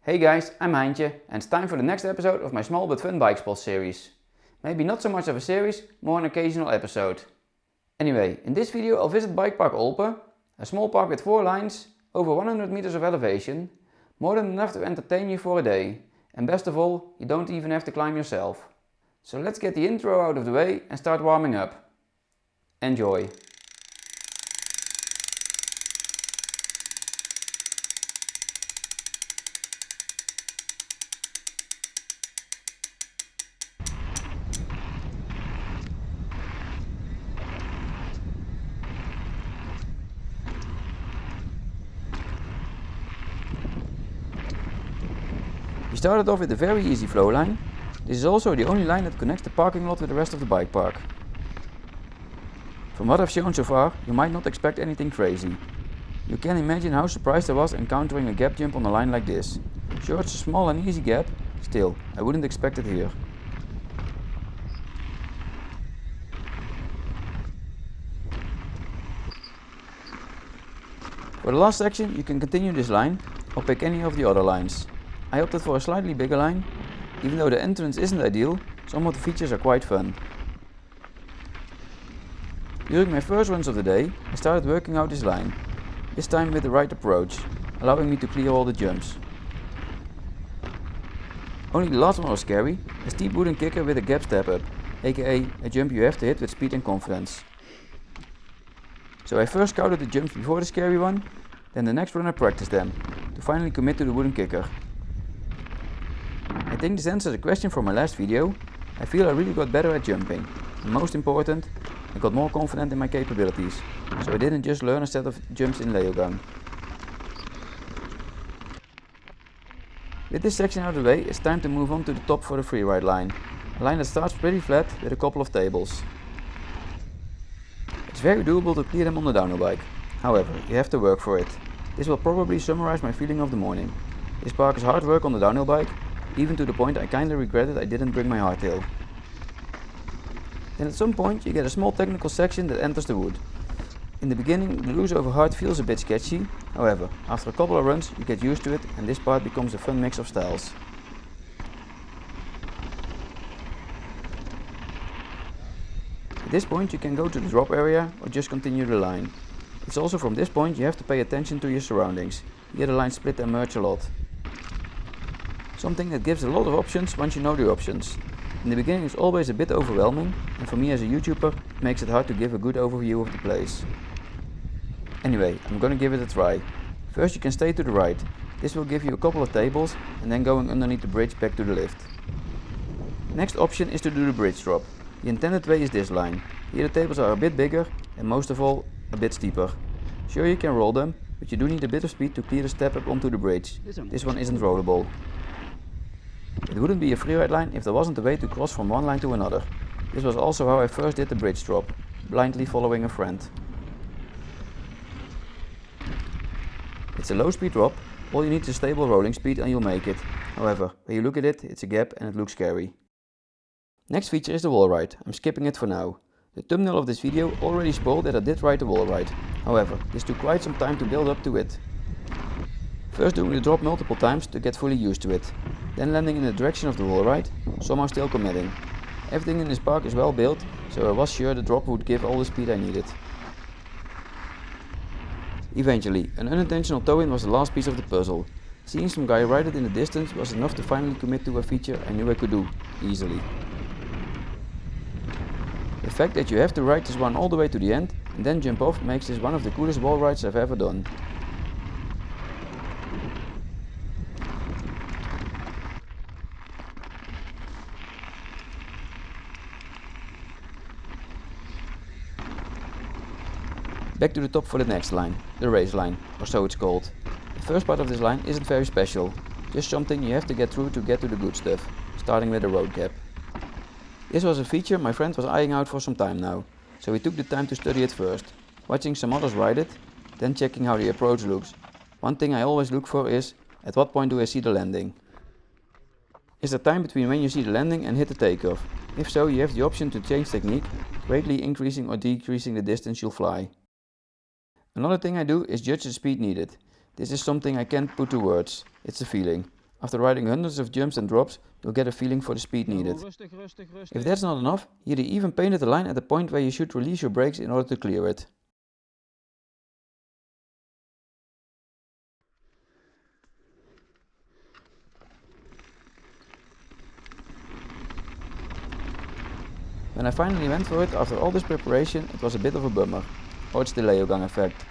Hey guys, I'm Heintje and it's time for the next episode of my small but fun bike spot series. Maybe not so much of a series, more an occasional episode. Anyway, in this video I'll visit Bikepark Olpe, a small park with 4 lines, over 100 meters of elevation, more than enough to entertain you for a day, and best of all, you don't even have to climb yourself. So let's get the intro out of the way and start warming up. Enjoy! We started off with a very easy flow line. This is also the only line that connects the parking lot with the rest of the bike park. From what I've shown so far, you might not expect anything crazy. You can imagine how surprised I was encountering a gap jump on a line like this. Sure, it's a small and easy gap, still, I wouldn't expect it here. For the last section, you can continue this line or pick any of the other lines. I opted for a slightly bigger line. Even though the entrance isn't ideal, some of the features are quite fun. During my first runs of the day, I started working out this line, this time with the right approach, allowing me to clear all the jumps. Only the last one was scary, a steep wooden kicker with a gap step up, aka a jump you have to hit with speed and confidence. So I first scouted the jumps before the scary one, then the next run I practiced them, to finally commit to the wooden kicker. I think this answers a question from my last video. I feel I really got better at jumping, and most important, I got more confident in my capabilities, so I didn't just learn a set of jumps in Leogang. With this section out of the way, it's time to move on to the top for the freeride line, a line that starts pretty flat with a couple of tables. It's very doable to clear them on the downhill bike, however, you have to work for it. This will probably summarize my feeling of the morning. This park is hard work on the downhill bike, even to the point I kinda regretted I didn't bring my hardtail. Then at some point you get a small technical section that enters the wood. In the beginning the loose over hard feels a bit sketchy, however, after a couple of runs you get used to it and this part becomes a fun mix of styles. At this point you can go to the drop area or just continue the line. It's also from this point you have to pay attention to your surroundings. Here the lines split and merge a lot. Something that gives a lot of options once you know the options. In the beginning it's always a bit overwhelming, and for me as a YouTuber it makes it hard to give a good overview of the place. Anyway, I'm gonna give it a try. First you can stay to the right. This will give you a couple of tables and then going underneath the bridge back to the lift. Next option is to do the bridge drop. The intended way is this line. Here the tables are a bit bigger and most of all a bit steeper. Sure, you can roll them, but you do need a bit of speed to clear the step up onto the bridge. This one isn't rollable. It wouldn't be a freeride line if there wasn't a way to cross from one line to another. This was also how I first did the bridge drop, blindly following a friend. It's a low speed drop, all you need is a stable rolling speed and you'll make it. However, when you look at it, it's a gap and it looks scary. Next feature is the wall ride. I'm skipping it for now. The thumbnail of this video already spoiled that I did ride the wall ride. However, this took quite some time to build up to it. First doing the drop multiple times to get fully used to it. Then landing in the direction of the wall ride, somehow still committing. Everything in this park is well built, so I was sure the drop would give all the speed I needed. Eventually, an unintentional toe-in was the last piece of the puzzle. Seeing some guy ride it in the distance was enough to finally commit to a feature I knew I could do, easily. The fact that you have to ride this one all the way to the end and then jump off makes this one of the coolest wall rides I've ever done. Back to the top for the next line, the race line, or so it's called. The first part of this line isn't very special, just something you have to get through to get to the good stuff, starting with a road gap. This was a feature my friend was eyeing out for some time now, so we took the time to study it first, watching some others ride it, then checking how the approach looks. One thing I always look for is, at what point do I see the landing? Is there time between when you see the landing and hit the takeoff? If so, you have the option to change technique, greatly increasing or decreasing the distance you'll fly. Another thing I do is judge the speed needed. This is something I can't put to words, it's a feeling. After riding hundreds of jumps and drops, you'll get a feeling for the speed needed. If that's not enough, here they even painted the line at the point where you should release your brakes in order to clear it. When I finally went for it after all this preparation, it was a bit of a bummer. Or it's the Leogang effect.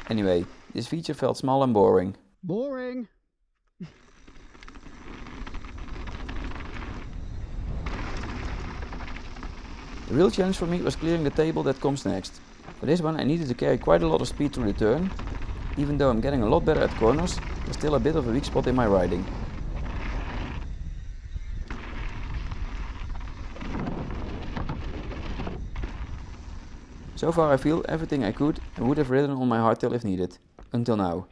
Anyway, this feature felt small and boring. Boring! The real challenge for me was clearing the table that comes next. For this one I needed to carry quite a lot of speed through the turn. Even though I'm getting a lot better at corners, there's still a bit of a weak spot in my riding. So far I feel everything I could and would have ridden on my hardtail if needed. Until now.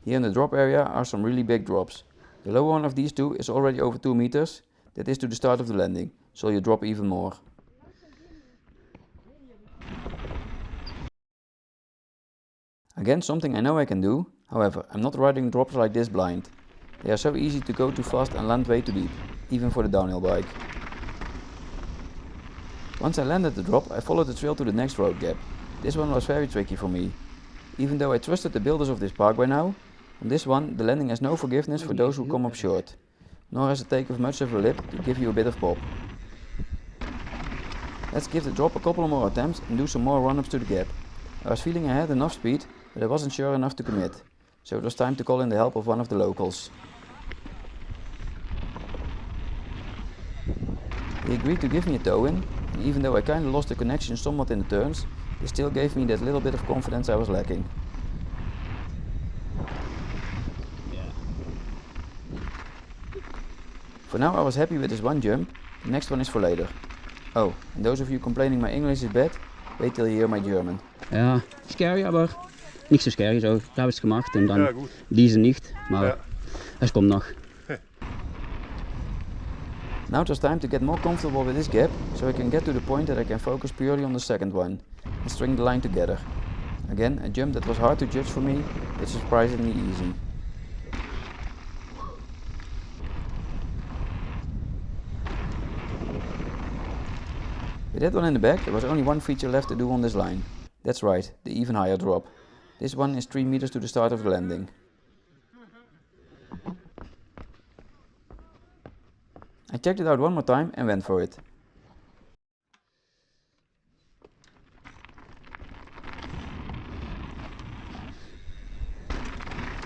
Here in the drop area are some really big drops. The lower one of these two is already over 2 meters. That is to the start of the landing, so you drop even more. Again, something I know I can do. However, I'm not riding drops like this blind. They are so easy to go too fast and land way too deep, even for the downhill bike. Once I landed the drop, I followed the trail to the next road gap. This one was very tricky for me. Even though I trusted the builders of this park by now, on this one the landing has no forgiveness for those who come up short, nor has it taken much of a lip to give you a bit of pop. Let's give the drop a couple more attempts and do some more run-ups to the gap. I was feeling I had enough speed, but I wasn't sure enough to commit, so it was time to call in the help of one of the locals. He agreed to give me a tow in, and even though I kinda lost the connection somewhat in the turns, he still gave me that little bit of confidence I was lacking. For now I was happy with this one jump, the next one is for later. Oh, and those of you complaining my English is bad, wait till you hear my German. Ja, scary, aber nicht so scary, so, da habe ich es gemacht und dann diese nicht, maar es kommt noch. Now it was time to get more comfortable with this gap, so I can get to the point that I can focus purely on the second one, and string the line together. Again, a jump that was hard to judge for me, but surprisingly easy. With that one in the back, there was only one feature left to do on this line. That's right, the even higher drop. This one is 3 meters to the start of the landing. I checked it out one more time and went for it.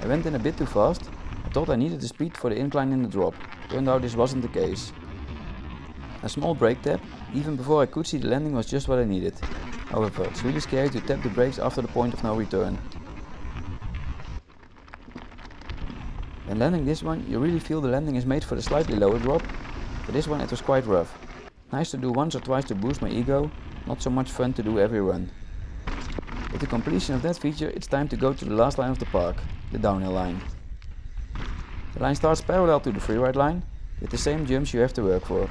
I went in a bit too fast. I thought I needed the speed for the incline in the drop. Turned out this wasn't the case. A small brake tap, even before I could see the landing, was just what I needed. However, it's really scary to tap the brakes after the point of no return. When landing this one, you really feel the landing is made for the slightly lower drop. For this one it was quite rough. Nice to do once or twice to boost my ego, not so much fun to do every run. With the completion of that feature, it's time to go to the last line of the park, the downhill line. The line starts parallel to the freeride line, with the same jumps you have to work for.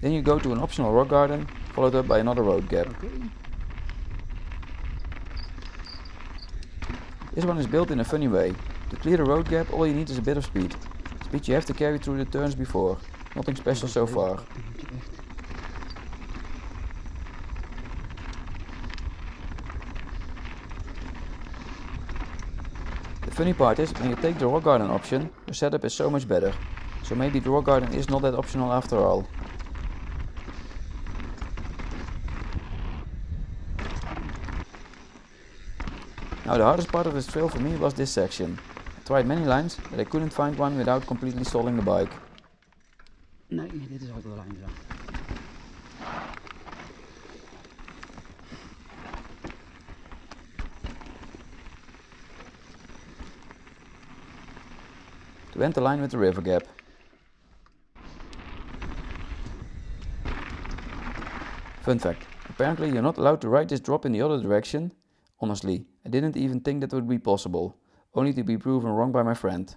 Then you go to an optional rock garden, followed up by another road gap. This one is built in a funny way. To clear the road gap, all you need is a bit of speed. Speed you have to carry through the turns before. Nothing special so far. The funny part is, when you take the rock garden option, the setup is so much better. So maybe the rock garden is not that optional after all. Now the hardest part of this trail for me was this section. I tried many lines, but I couldn't find one without completely stalling the bike. Nee, dit is ook de lijn zo. To end the line with the river gap. Fun fact, apparently you're not allowed to ride this drop in the other direction. Honestly, I didn't even think that would be possible, only to be proven wrong by my friend.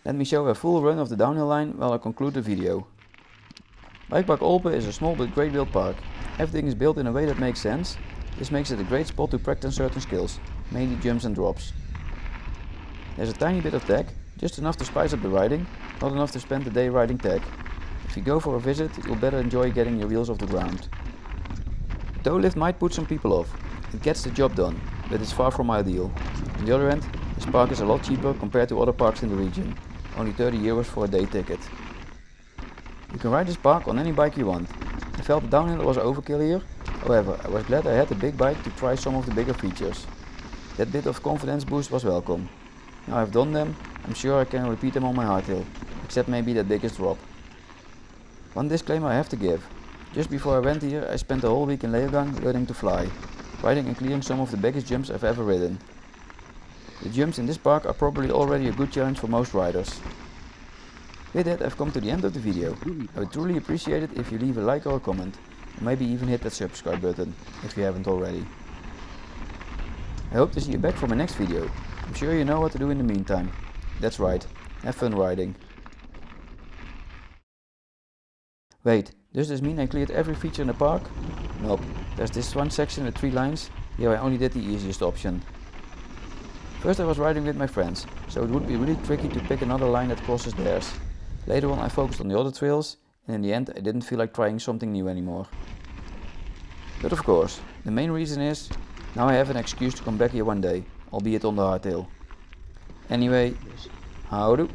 Let me show a full run of the downhill line while I conclude the video. Bikepark Olpe is a small but great built park. Everything is built in a way that makes sense. This makes it a great spot to practice certain skills, mainly jumps and drops. There's a tiny bit of tech, just enough to spice up the riding, not enough to spend the day riding tech. If you go for a visit, you'll better enjoy getting your wheels off the ground. The tow lift might put some people off. It gets the job done, but it's far from ideal. On the other end, this park is a lot cheaper compared to other parks in the region, only 30 euros for a day ticket. You can ride this park on any bike you want. I felt the downhill was overkill here, however I was glad I had a big bike to try some of the bigger features. That bit of confidence boost was welcome. Now I've done them, I'm sure I can repeat them on my hardtail, except maybe that biggest drop. One disclaimer I have to give. Just before I went here I spent a whole week in Leogang learning to fly, riding and clearing some of the biggest jumps I've ever ridden. The jumps in this park are probably already a good challenge for most riders. With that I've come to the end of the video. I would truly appreciate it if you leave a like or a comment, or maybe even hit that subscribe button if you haven't already. I hope to see you back for my next video. I'm sure you know what to do in the meantime. That's right, have fun riding. Wait, does this mean I cleared every feature in the park? Nope, there's this one section with 3 lines, here I only did the easiest option. First I was riding with my friends, so it would be really tricky to pick another line that crosses theirs. Later on I focused on the other trails, and in the end I didn't feel like trying something new anymore. But of course, the main reason is, now I have an excuse to come back here one day, albeit on the hardtail. Anyway, houdoe.